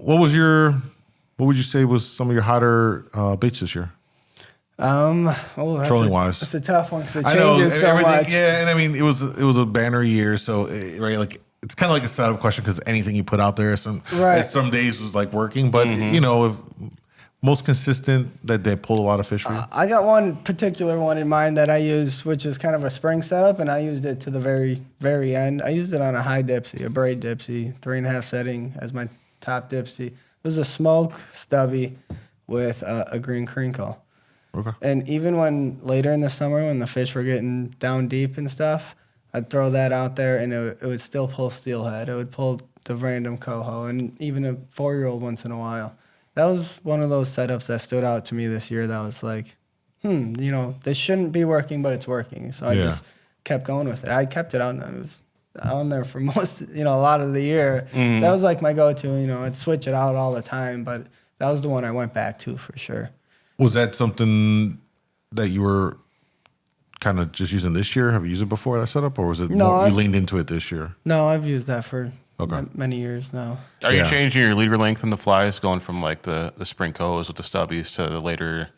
what would you say was some of your hotter baits this year? Trolling wise, it's a tough one because it changes so much. Yeah, and I mean it was a banner year, so right, like it's kind of like a setup question because anything you put out there, some days was like working, but you know, if most consistent that they pull a lot of fish for you. I got one particular one in mind that I used, which is kind of a spring setup, and I used it to the very, very end. I used it on a high dipsy, a braid dipsy, 3.5 setting as my top dipsy. It was a smoke stubby with a green crinkle. Okay. And even when later in the summer, when the fish were getting down deep and stuff, I'd throw that out there, and it would still pull steelhead. It would pull the random coho, and even a 4-year-old once in a while. That was one of those setups that stood out to me this year that was like, you know, this shouldn't be working, but it's working. So I just kept going with it. I kept it on. It was on there for a lot of the year. Mm. That was like my go-to. You know, I'd switch it out all the time, but that was the one I went back to for sure. Was that something that you were kind of just using this year? Have you used it before, that setup, or was it you leaned into it this year? No, I've used that for many years now. Are you changing your leader length in the flies, going from like the spring cohos with the stubbies to the later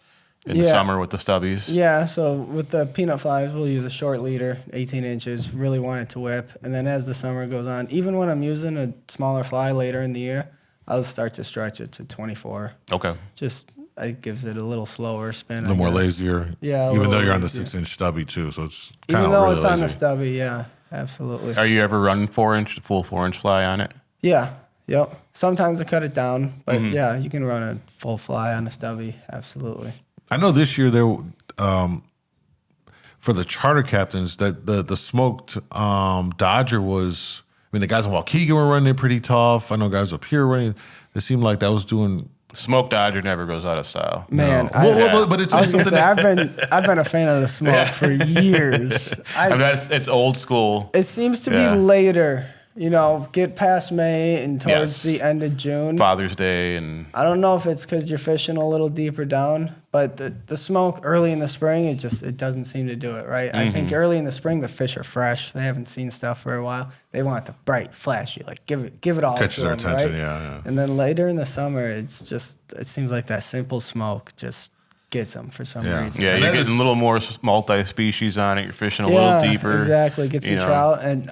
in the summer with the stubbies? Yeah, so with the peanut flies, we'll use a short leader, 18 inches, really want it to whip. And then as the summer goes on, even when I'm using a smaller fly later in the year, I'll start to stretch it to 24. Okay. Just it gives it a little slower spin. A little more lazier. Yeah. Even though you're on the 6-inch stubby too, so it's kind of even though really it's lazy. on the stubby, yeah, absolutely. Are you ever running full 4-inch fly on it? Yeah. Yep. Sometimes I cut it down, but yeah, you can run a full fly on a stubby. Absolutely. I know this year there, for the charter captains, that the smoked Dodger was. I mean, the guys in Waukegan were running it pretty tough. I know guys up here running. It seemed like that was doing. Smoked Dodger never goes out of style. Man, no. But it's I've been a fan of the smoke for years. I mean, it's old school. It seems to be later. You know, get past May and towards the end of June. Father's Day and... I don't know if it's because you're fishing a little deeper down, but the smoke early in the spring, it doesn't seem to do it, right? I think early in the spring, the fish are fresh. They haven't seen stuff for a while. They want the bright, flashy, like give it all catches their attention, right? yeah. And then later in the summer, it seems like that simple smoke just gets them for some reason. Yeah, you're getting a little more multi-species on it. You're fishing a little deeper. Exactly. Get some trout, and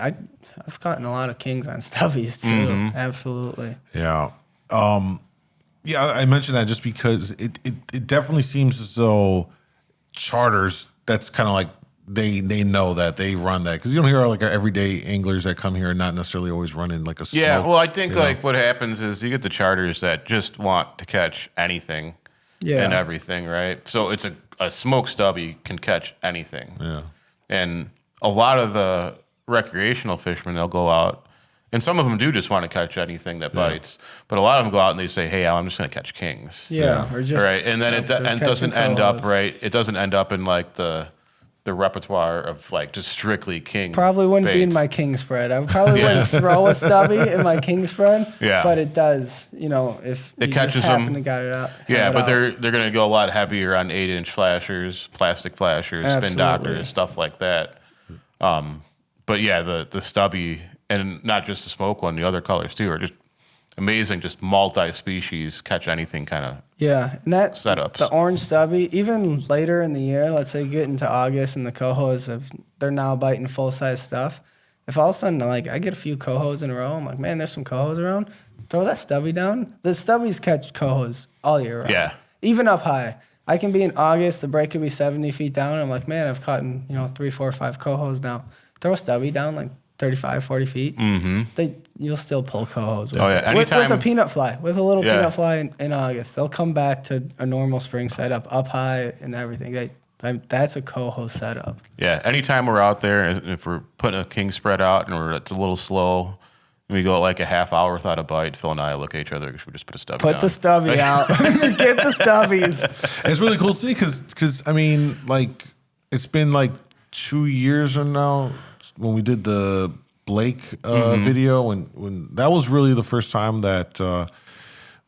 I've caught a lot of kings on stubbies too. Absolutely. Yeah. I mentioned that just because it definitely seems as though charters, that's kind of like they know that they run that, because you don't hear like everyday anglers that come here and not necessarily always running like a smoke. Yeah, well, I think like what happens is you get the charters that just want to catch anything and everything, right? So it's a smoke stubby can catch anything. Yeah. And a lot of the recreational fishermen, they'll go out, and some of them do just want to catch anything that bites, but a lot of them go out and they say, hey, I'm just going to catch kings. Or just right, and then it doesn't end up it doesn't end up in like the repertoire of like just strictly king. Probably wouldn't be in my king spread. I probably wouldn't throw a stubby in my king spread. Yeah, but it does. You know, if it you catches just happen them, to got it out. Yeah, but they're going to go a lot heavier on 8-inch flashers, plastic flashers, spin doctors, stuff like that. But yeah, the stubby, and not just the smoke one, the other colors too, are just amazing, just multi-species, catch anything kind of and that setups. The orange stubby, even later in the year, let's say get into August and the cohos, they're now biting full-size stuff. If all of a sudden, like, I get a few cohos in a row, I'm like, man, there's some cohos around, throw that stubby down. The stubbies catch cohos all year round. Yeah. Even up high. I can be in August, the break could be 70 feet down, and I'm like, man, I've caught 3, 4, 5 cohos now. Throw a stubby down like 35, 40 feet. You'll still pull cohos with it. With a peanut fly, with a little peanut fly in August. They'll come back to a normal spring setup, up high and everything. That's a coho setup. Yeah, anytime we're out there, if we're putting a king spread out and it's a little slow, we go like a half hour without a bite, Phil and I look at each other because we just put a stubby down. Put the stubby out. Get the stubbies. It's really cool to see because I mean, like, it's been like 2 years or now when we did the Blake video, when that was really the first time that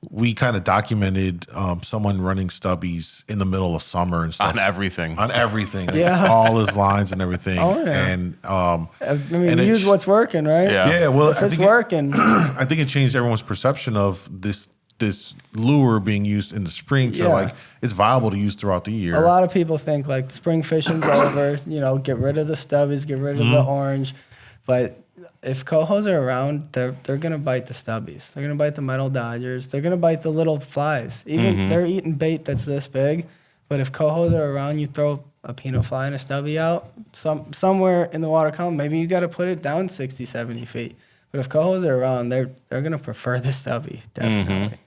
we kind of documented someone running stubbies in the middle of summer and stuff. On everything. All his lines and everything. Oh, yeah. And I mean, use what's working, right? Yeah. Well, if it's working. I think it changed everyone's perception of this this lure being used in the spring to like it's viable to use throughout the year. A lot of people think like spring fishing's over, get rid of the stubbies, get rid of the orange. But if cohos are around, they're gonna bite the stubbies. They're gonna bite the metal dodgers. They're gonna bite the little flies. Even they're eating bait that's this big. But if cohos are around, you throw a Pinot fly and a stubby out somewhere in the water column, maybe you got to put it down 60, 70 feet. But if cohos are around, they're gonna prefer the stubby, definitely.